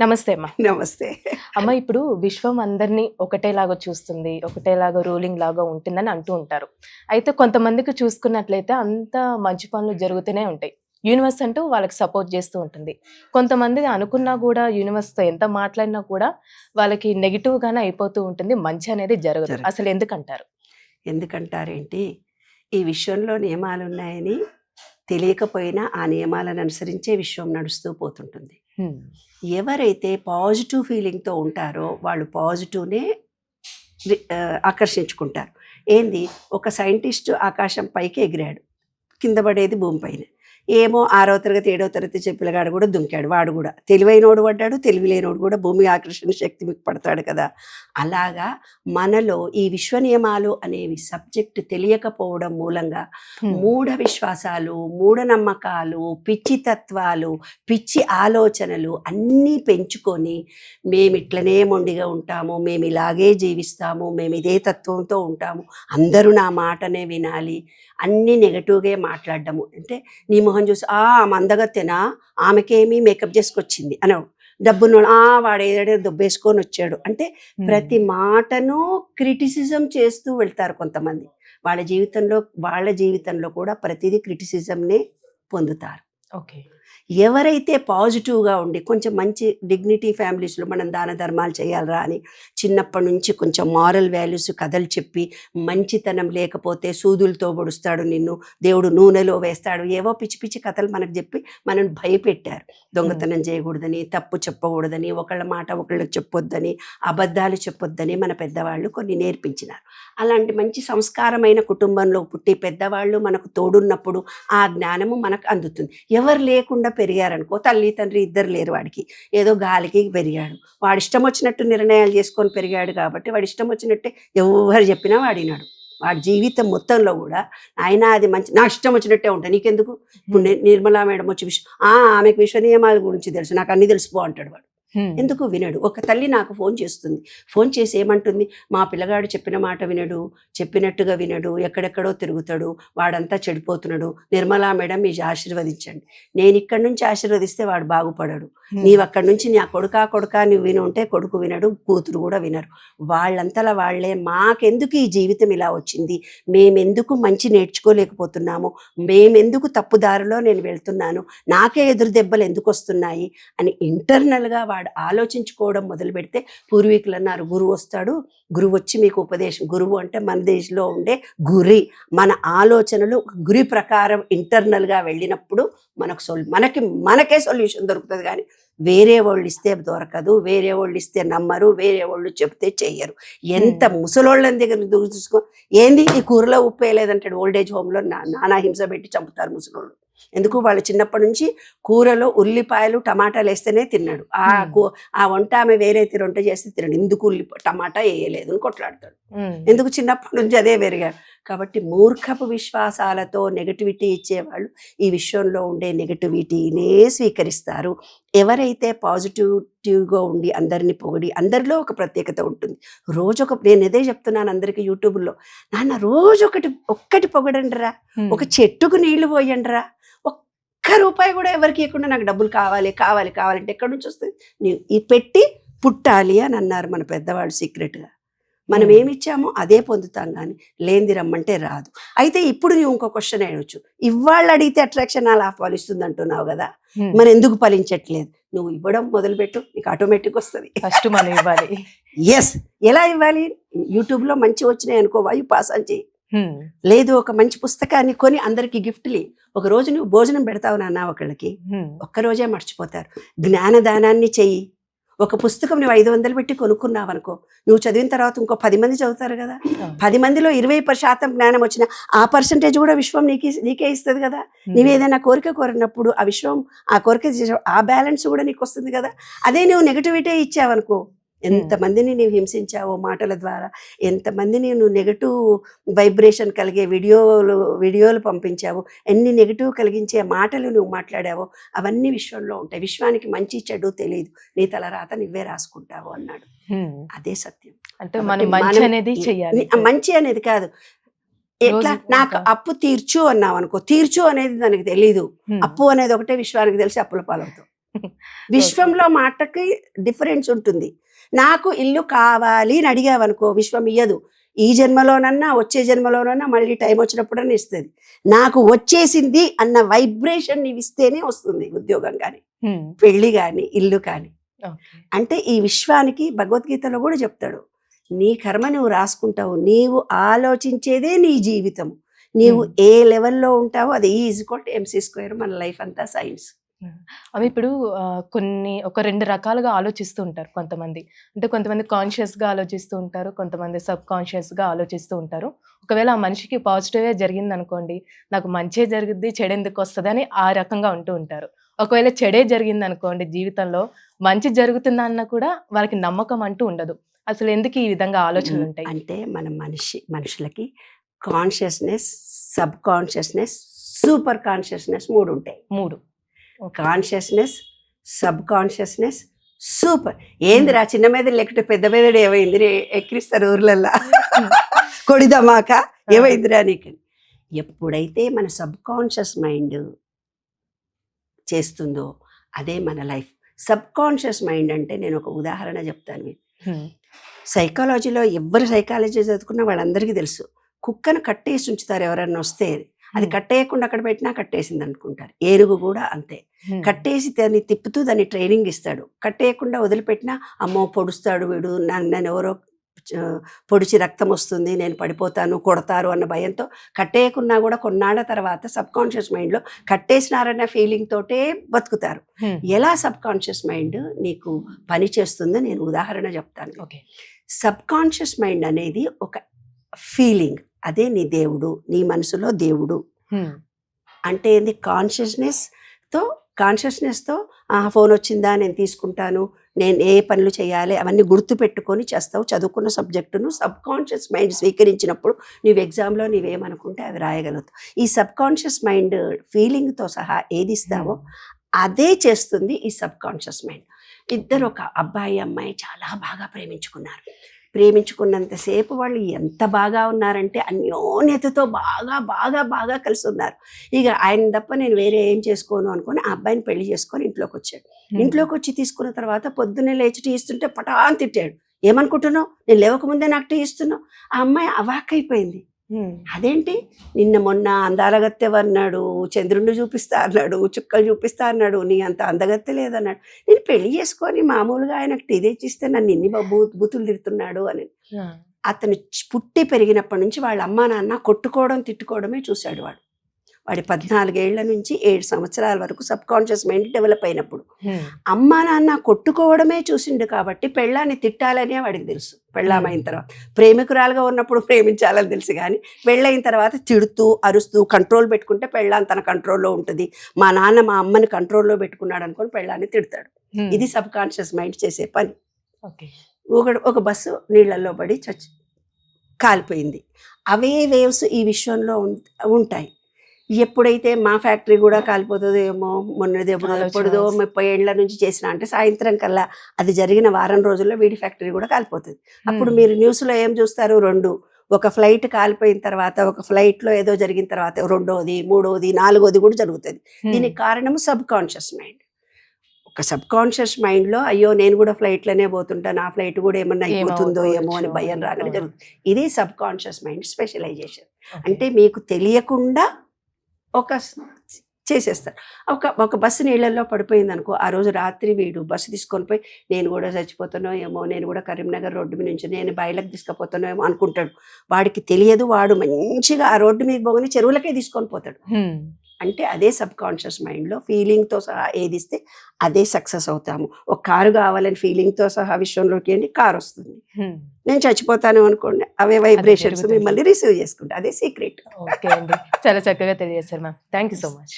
నమస్తే అమ్మ. నమస్తే. అమ్మ ఇప్పుడు విశ్వం అందరినీ ఒకటేలాగా చూస్తుంది, ఒకటేలాగా రూలింగ్ లాగా ఉంటుందని అంటూ ఉంటారు. అయితే కొంతమందికి చూసుకున్నట్లయితే అంతా మంచి పనులు జరుగుతూనే ఉంటాయి. యూనివర్స్ అంటూ వాళ్ళకి సపోర్ట్ చేస్తూ ఉంటుంది. కొంతమంది అనుకున్నా కూడా యూనివర్స్‌తో ఎంత మాట్లాడినా కూడా వాళ్ళకి నెగెటివ్‌గానే అయిపోతూ ఉంటుంది. మంచి అనేది జరగదు. అసలు ఎందుకంటారు? ఎందుకంటారేంటి? ఈ విశ్వంలో నియమాలున్నాయని తెలియకపోయినా ఆ నియమాలను అనుసరించే విశ్వం నడుస్తూ పోతుంటుంది. హ్మ్. ఎవరైతే పాజిటివ్ ఫీలింగ్‌తో ఉంటారో వాళ్ళు పాజిటివ్‌నే ఆకర్షించుకుంటారు. ఏంది, ఒక సైంటిస్ట్ ఆకాశం పైకి ఎగిరాడు, కింద పడేది భూమిపైన. ఏమో 6వ తరగతి 7వ తరగతి పిల్లగాడు కూడా దుంకాడు. వాడు కూడా తెలివైనోడు పడ్డాడు, తెలివి లేనోడు కూడా భూమి ఆకర్షణ శక్తి మీకు పడతాడు కదా. అలాగా మనలో ఈ విశ్వ నియమాలు అనేవి సబ్జెక్టు తెలియకపోవడం మూలంగా మూఢ విశ్వాసాలు, మూఢనమ్మకాలు, పిచ్చి తత్వాలు, పిచ్చి ఆలోచనలు అన్నీ పెంచుకొని మేము ఇట్లనే మొండిగా ఉంటాము, మేము ఇలాగే జీవిస్తాము, మేము ఇదే తత్వంతో ఉంటాము, అందరూ నా మాటనే వినాలి, అన్నీ నెగటివ్గా మాట్లాడడము. అంటే నీ మొహం చూసి మందగత్తెనా, ఆమెకేమీ మేకప్ చేసుకొచ్చింది అనవు. డబ్బును వాడు ఏదో దొబ్బేసుకొని వచ్చాడు అంటే ప్రతి మాటను క్రిటిసిజం చేస్తూ వెళ్తారు కొంతమంది. వాళ్ళ జీవితంలో కూడా ప్రతిదీ క్రిటిసిజంనే పొందుతారు. ఓకే. ఎవరైతే పాజిటివ్గా ఉండి కొంచెం మంచి డిగ్నిటీ ఫ్యామిలీస్లో మనం దాన ధర్మాలు చేయాలరా అని చిన్నప్పటి నుంచి కొంచెం మారల్ వాల్యూస్ కథలు చెప్పి, మంచితనం లేకపోతే సూదులతో పొడుస్తాడు నిన్ను, దేవుడు నూనెలో వేస్తాడు, ఏవో పిచ్చి పిచ్చి కథలు మనకు చెప్పి మనం భయపెట్టారు. దొంగతనం చేయకూడదని, తప్పు చెప్పకూడదని, ఒకళ్ళ మాట ఒకళ్ళకి చెప్పొద్దని, అబద్ధాలు చెప్పొద్దని మన పెద్దవాళ్ళు కొన్ని నేర్పించినారు. అలాంటి మంచి సంస్కారమైన కుటుంబంలో పుట్టి పెద్దవాళ్ళు మనకు తోడున్నప్పుడు ఆ జ్ఞానము మనకు అందుతుంది. ఎవరు లేకుండా పెరిగారనుకో, తల్లి తండ్రి ఇద్దరు లేరు, వాడికి ఏదో గాలికి పెరిగాడు, వాడి ఇష్టం వచ్చినట్టు నిర్ణయాలు చేసుకొని పెరిగాడు కాబట్టి వాడి ఇష్టం వచ్చినట్టే ఎవరు చెప్పినా వాడినాడు. వాడి జీవితం మొత్తంలో కూడా ఆయన అది మంచి, నాకు ఇష్టం వచ్చినట్టే ఉంటాయి, నీకెందుకు. ఇప్పుడు నిర్మలా మేడం వచ్చి ఆమెకు విశ్వ నియమాల గురించి తెలుసు, నాకు అన్నీ తెలిసిపో అంటాడు వాడు. ఎందుకు వినడు. ఒక తల్లి నాకు ఫోన్ చేస్తుంది, ఫోన్ చేసి ఏమంటుంది, మా పిల్లగాడు చెప్పిన మాట వినడు, చెప్పినట్టుగా వినడు, ఎక్కడెక్కడో తిరుగుతాడు, వాడంతా చెడిపోతున్నాడు, నిర్మలా మేడం మీరు ఆశీర్వదించండి. నేను ఇక్కడి నుంచి ఆశీర్వదిస్తే వాడు బాగుపడడు, నీవు అక్కడి నుంచి నా కొడుకా నువ్వు విని ఉంటే కొడుకు వినడు, కూతురు కూడా వినరు. వాళ్ళంతలా వాళ్ళే మాకెందుకు ఈ జీవితం ఇలా వచ్చింది, మేమెందుకు మంచి నేర్చుకోలేకపోతున్నాము, మేమెందుకు తప్పుదారిలో నేను వెళ్తున్నాను, నాకే ఎదురు దెబ్బలు ఎందుకు వస్తున్నాయి అని ఇంటర్నల్గా వాడు ఆలోచించుకోవడం మొదలు పెడితే, పూర్వీకులు అన్నారు గురువు వస్తాడు, గురువు వచ్చి మీకు ఉపదేశం, గురువు అంటే మన దేశంలో ఉండే గురి, మన ఆలోచనలు గురి ప్రకారం ఇంటర్నల్గా వెళ్ళినప్పుడు మనకే సొల్యూషన్ దొరుకుతుంది. కానీ వేరే వాళ్ళు ఇస్తే దొరకదు, వేరే వాళ్ళు ఇస్తే నమ్మరు, వేరే వాళ్ళు చెప్తే చెయ్యరు. ఎంత ముసలోళ్ళని దగ్గర చూసుకో, ఏంది ఈ కూరలో ఉప్పు వేయలేదంటాడు. ఓల్డేజ్ హోమ్లో నానా హింస పెట్టి చంపుతారు ముసలోళ్ళు. ఎందుకు, వాళ్ళు చిన్నప్పటి నుంచి కూరలో ఉల్లిపాయలు టమాటాలు వేస్తేనే తిన్నాడు. ఆ వంట ఆమె వేరే వంట చేస్తే తిన్నాడు, ఎందుకు టమాటా వేయలేదు అని కొట్లాడతాడు. ఎందుకు, చిన్నప్పటి నుంచి అదే పెరిగాడు. కాబట్టి మూర్ఖపు విశ్వాసాలతో నెగటివిటీ ఇచ్చేవాళ్ళు ఈ విశ్వంలో ఉండే నెగటివిటీనే స్వీకరిస్తారు. ఎవరైతే పాజిటివ్గా ఉండి అందరినీ పొగిడి, అందరిలో ఒక ప్రత్యేకత ఉంటుంది. నేను ఇదే చెప్తున్నాను అందరికీ యూట్యూబ్లో, నాన్న రోజు ఒక్కటి పొగడండిరా, ఒక చెట్టుకు నీళ్లు పోయండిరా, ఒక్క రూపాయి కూడా ఎవరికి ఇవ్వకుండా నాకు డబ్బులు కావాలంటే ఎక్కడి నుంచి వస్తుంది, ఈ పెట్టి పుట్టాలి అని అన్నారు మన పెద్దవాళ్ళు సీక్రెట్గా. మనం ఏమిచ్చామో అదే పొందుతాం, కానీ లేనిది రమ్మంటే రాదు. అయితే ఇప్పుడు నువ్వు ఇంకో క్వశ్చన్ అడగచ్చు, ఇవాళ అడిగితే అట్రాక్షన్ అలా ఫలిస్తుంది అంటున్నావు కదా, మరి ఎందుకు ఫలించట్లేదు? నువ్వు ఇవ్వడం మొదలుపెట్టు, నీకు ఆటోమేటిక్ వస్తుంది. ఫస్ట్ మనం ఇవ్వాలి. ఎస్, ఎలా ఇవ్వాలి? యూట్యూబ్లో మంచి వచ్చినాయి అనుకో, వాయు పాస్ అని చెయ్యి. లేదు, ఒక మంచి పుస్తకాన్ని కొని అందరికి గిఫ్ట్లీ. ఒక రోజు నువ్వు భోజనం పెడతావు నాన్న ఒకళ్ళకి, ఒక్కరోజే మర్చిపోతారు. జ్ఞానదానాన్ని చెయ్యి. ఒక పుస్తకం నువ్వు 500 పెట్టి కొనుక్కున్నావు అనుకో, నువ్వు చదివిన తర్వాత ఇంకో 10 మంది చదువుతారు కదా, 10 మందిలో 20% జ్ఞానం వచ్చిన ఆ పర్సంటేజ్ కూడా విశ్వం నీకే ఇస్తుంది కదా. నువ్వు ఏదైనా కోరిక కోరినప్పుడు ఆ విశ్వం ఆ కోరిక ఆ బ్యాలెన్స్ కూడా నీకు వస్తుంది కదా. అదే నువ్వు నెగటివిటీ ఇచ్చావనుకో, ఎంతమందిని నీవు హింసించావో మాటల ద్వారా, ఎంతమందిని నువ్వు నెగటివ్ వైబ్రేషన్ కలిగే వీడియోలు పంపించావు, ఎన్ని నెగటివ్ కలిగించే మాటలు నువ్వు మాట్లాడావో అవన్నీ విశ్వంలో ఉంటాయి. విశ్వానికి మంచి చెడు తెలియదు, నీ తలరాత నువ్వే రాసుకుంటావు అన్నాడు. అదే సత్యం. అంటే మంచి అనేది కాదు. ఎట్లా, నాకు అప్పు తీర్చు అన్నావు అనుకో, తీర్చు అనేది దానికి తెలీదు, అప్పు అనేది ఒకటే విశ్వానికి తెలిసి అప్పుల పాలవుతావు. విశ్వంలో మాటకి డిఫరెన్స్ ఉంటుంది. నాకు ఇల్లు కావాలి అని అడిగావనుకో విశ్వం ఇయ్యదు. ఈ జన్మలోనన్నా వచ్చే జన్మలోనన్నా మళ్ళీ టైం వచ్చినప్పుడన్నా ఇస్తుంది. నాకు వచ్చేసింది అన్న వైబ్రేషన్ నీవు ఇస్తేనే వస్తుంది ఉద్యోగం కానీ, పెళ్ళి కానీ, ఇల్లు కానీ. అంటే ఈ విశ్వానికి భగవద్గీతలో కూడా చెప్తాడు, నీ కర్మ నువ్వు రాసుకుంటావు, నీవు ఆలోచించేదే నీ జీవితం, నీవు ఏ లెవెల్లో ఉంటావో అది E=mc². మన లైఫ్ అంతా సైన్స్. అవి ఇప్పుడు ఒక 2 రకాలుగా ఆలోచిస్తూ ఉంటారు కొంతమంది. అంటే కొంతమంది కాన్షియస్‌గా ఆలోచిస్తూ ఉంటారు. కొంతమంది సబ్‌కాన్షియస్‌గా ఆలోచిస్తూ ఉంటారు. ఒకవేళ ఆ మనిషికి పాజిటివే జరిగిందనుకోండి, నాకు మంచే జరుగుద్ది, చెడెందుకొస్తదని ఆ రకంగా ఉంటూ ఉంటారు. ఒకవేళ చెడే జరిగిందనుకోండి జీవితంలో, మంచి జరుగుతుందన్న కూడా వాళ్ళకి నమ్మకం అంటూ ఉండదు. అసలు ఎందుకు ఈ విధంగా ఆలోచనలుంటాయి? అంటే మన మనుషులకి consciousness, sub consciousness, super consciousness 3 ఉంటాయి. 3. Consciousness, sub consciousness, super. ఏందిరా చిన్న మెదడు లేకుంటే పెద్ద మెదడు ఏమైంది ఎక్కిరిస్తారు ఊర్లల్లా కొడిదమాక ఏమైందిరా నీకు. ఎప్పుడైతే మన సబ్ కాన్షియస్ మైండ్ చేస్తుందో అదే మన లైఫ్. సబ్ కాన్షియస్ మైండ్ అంటే నేను ఒక ఉదాహరణ చెప్తాను మీకు. సైకాలజీలో ఎవరు సైకాలజీ చదువుకున్నా వాళ్ళందరికీ తెలుసు, కుక్కను కట్టేసి ఉంచుతారు ఎవరన్నా వస్తే, అది కట్టేయకుండా అక్కడ పెట్టినా కట్టేసింది అనుకుంటారు. ఏనుగు కూడా అంతే, కట్టేసి దాన్ని తిప్పుతూ దాన్ని ట్రైనింగ్ ఇస్తాడు. కట్టేయకుండా వదిలిపెట్టినా అమ్మో పొడుస్తాడు వీడు, నన్ను ఎవరో పొడిచి రక్తం వస్తుంది, నేను పడిపోతాను, కొడతారు అన్న భయంతో కట్టేయకున్నా కూడా కొన్నాళ్ళ తర్వాత సబ్ కాన్షియస్ మైండ్లో కట్టేసినారన్న ఫీలింగ్ తోటే బతుకుతారు. ఎలా సబ్ కాన్షియస్ మైండ్ నీకు పని చేస్తుందో నేను ఉదాహరణ చెప్తాను. సబ్ కాన్షియస్ మైండ్ అనేది ఒక ఫీలింగ్, అదే నీ దేవుడు, నీ మనసులో దేవుడు. అంటే ఏంది, కాన్షియస్నెస్తో ఫోన్ వచ్చిందా నేను తీసుకుంటాను, నేను ఏ పనులు చేయాలి అవన్నీ గుర్తు పెట్టుకొని చేస్తావు. చదువుకున్న సబ్జెక్టును సబ్ కాన్షియస్ మైండ్ స్వీకరించినప్పుడు నువ్వు ఎగ్జామ్లో నువ్వేమనుకుంటే అవి రాయగలుగుతావు. ఈ సబ్ కాన్షియస్ మైండ్ ఫీలింగ్తో సహా ఏది ఇస్తావో అదే చేస్తుంది ఈ సబ్ కాన్షియస్ మైండ్. ఇద్దరు ఒక అబ్బాయి అమ్మాయి చాలా బాగా ప్రేమించుకున్నారు. ప్రేమించుకున్నంతసేపు వాళ్ళు ఎంత బాగా ఉన్నారంటే అన్యోన్యతతో బాగా బాగా బాగా కలిసి ఉన్నారు. ఇక ఆయన తప్ప నేను వేరే ఏం చేసుకోను అనుకొని ఆ అబ్బాయిని పెళ్లి చేసుకొని ఇంట్లోకి వచ్చాడు. ఇంట్లోకి వచ్చి తీసుకున్న తర్వాత పొద్దున్నే లేచి టీ ఇస్తుంటే పటాన్ తిట్టాడు. ఏమనుకుంటున్నావు, నేను లేవకముందే నాకు టీ ఇస్తున్నావు. ఆ అమ్మాయి అవాక్కైపోయింది. అదేంటి, నిన్న మొన్న అందాలగత్తె అన్నాడు, చంద్రుణ్ణి చూపిస్తా అన్నాడు, చుక్కలు చూపిస్తా అన్నాడు, నీ అంత అందగత్తె లేదన్నాడు, నేను పెళ్లి చేసుకొని మామూలుగా ఆయనకు టీ తెచ్చిస్తే నన్ను ఇన్ని బూతులు తిడుతున్నాడు అని. అతను పుట్టి పెరిగినప్పటి నుంచి వాళ్ళ అమ్మా నాన్న కొట్టుకోవడం తిట్టుకోవడమే చూశాడు. వాడి 14 ఏళ్ల నుంచి 7 సంవత్సరాల వరకు సబ్ కాన్షియస్ మైండ్ డెవలప్ అయినప్పుడు అమ్మా నాన్న కొట్టుకోవడమే చూసిండు. కాబట్టి పెళ్ళాన్ని తిట్టాలనే వాడికి తెలుసు. పెళ్ళామైన తర్వాత ప్రేమికురాలుగా ఉన్నప్పుడు ప్రేమించాలని తెలుసు, కానీ పెళ్ళైన తర్వాత తిడుతూ అరుస్తూ కంట్రోల్ పెట్టుకుంటే పెళ్ళాన్ని తన కంట్రోల్లో ఉంటుంది. మా నాన్న మా అమ్మని కంట్రోల్లో పెట్టుకున్నాడు అనుకొని పెళ్ళాన్ని తిడతాడు. ఇది సబ్ కాన్షియస్ మైండ్ చేసే పని. ఒక బస్సు నీళ్ళల్లో పడి కాలిపోయింది. అవే వేవ్స్ ఈ విశ్వంలో ఉంటాయి. ఎప్పుడైతే మా ఫ్యాక్టరీ కూడా కాలిపోతుందో ఏమో, ఎప్పుడుదో 30 ఏళ్ల నుంచి చేసిన అంటే సాయంత్రం కల్లా అది జరిగిన వారం రోజుల్లో వీడి ఫ్యాక్టరీ కూడా కాలిపోతుంది. అప్పుడు మీరు న్యూస్లో ఏం చూస్తారు, 2 ఒక ఫ్లైట్ కాలిపోయిన తర్వాత, ఒక ఫ్లైట్లో ఏదో జరిగిన తర్వాత 2వది 3వది 4వది కూడా జరుగుతుంది. దీనికి కారణము సబ్ కాన్షియస్ మైండ్. ఒక సబ్ కాన్షియస్ మైండ్లో అయ్యో నేను కూడా ఫ్లైట్లోనే పోతుంటాను, ఆ ఫ్లైట్ కూడా ఏమన్నా అయిపోతుందో ఏమో అని భయం రాగానే జరుగుతుంది. ఇది సబ్ కాన్షియస్ మైండ్ స్పెషలైజేషన్. అంటే మీకు తెలియకుండా చేసేస్తారు. ఒక బస్సు నీళ్ళల్లో పడిపోయింది అనుకో, ఆ రోజు రాత్రి వీడు బస్సు తీసుకొని పోయి నేను కూడా చచ్చిపోతానో ఏమో, నేను కూడా కరీంనగర్ రోడ్డు మీద నుంచి నేను బయలకు తీసుకుపోతానో ఏమో అనుకుంటాడు. వాడికి తెలియదు, వాడు మంచిగా ఆ రోడ్డు మీద పోగానే చెరువులకే తీసుకొని పోతాడు. అంటే అదే సబ్ కాన్షియస్ మైండ్లో ఫీలింగ్తో సహా ఏది ఇస్తే అదే సక్సెస్ అవుతాము. ఒక కారు కావాలని ఫీలింగ్తో సహా విశ్వంలోకి వెళ్ళి కారు వస్తుంది. నేను చచ్చిపోతాను అనుకోండి, అవే వైబ్రేషన్స్ మిమ్మల్ని రిసీవ్ చేసుకుంటా. అదే సీక్రెట్. ఓకే అండి, చాలా చక్కగా తెలియజేశారు ma'am. Thank you so much.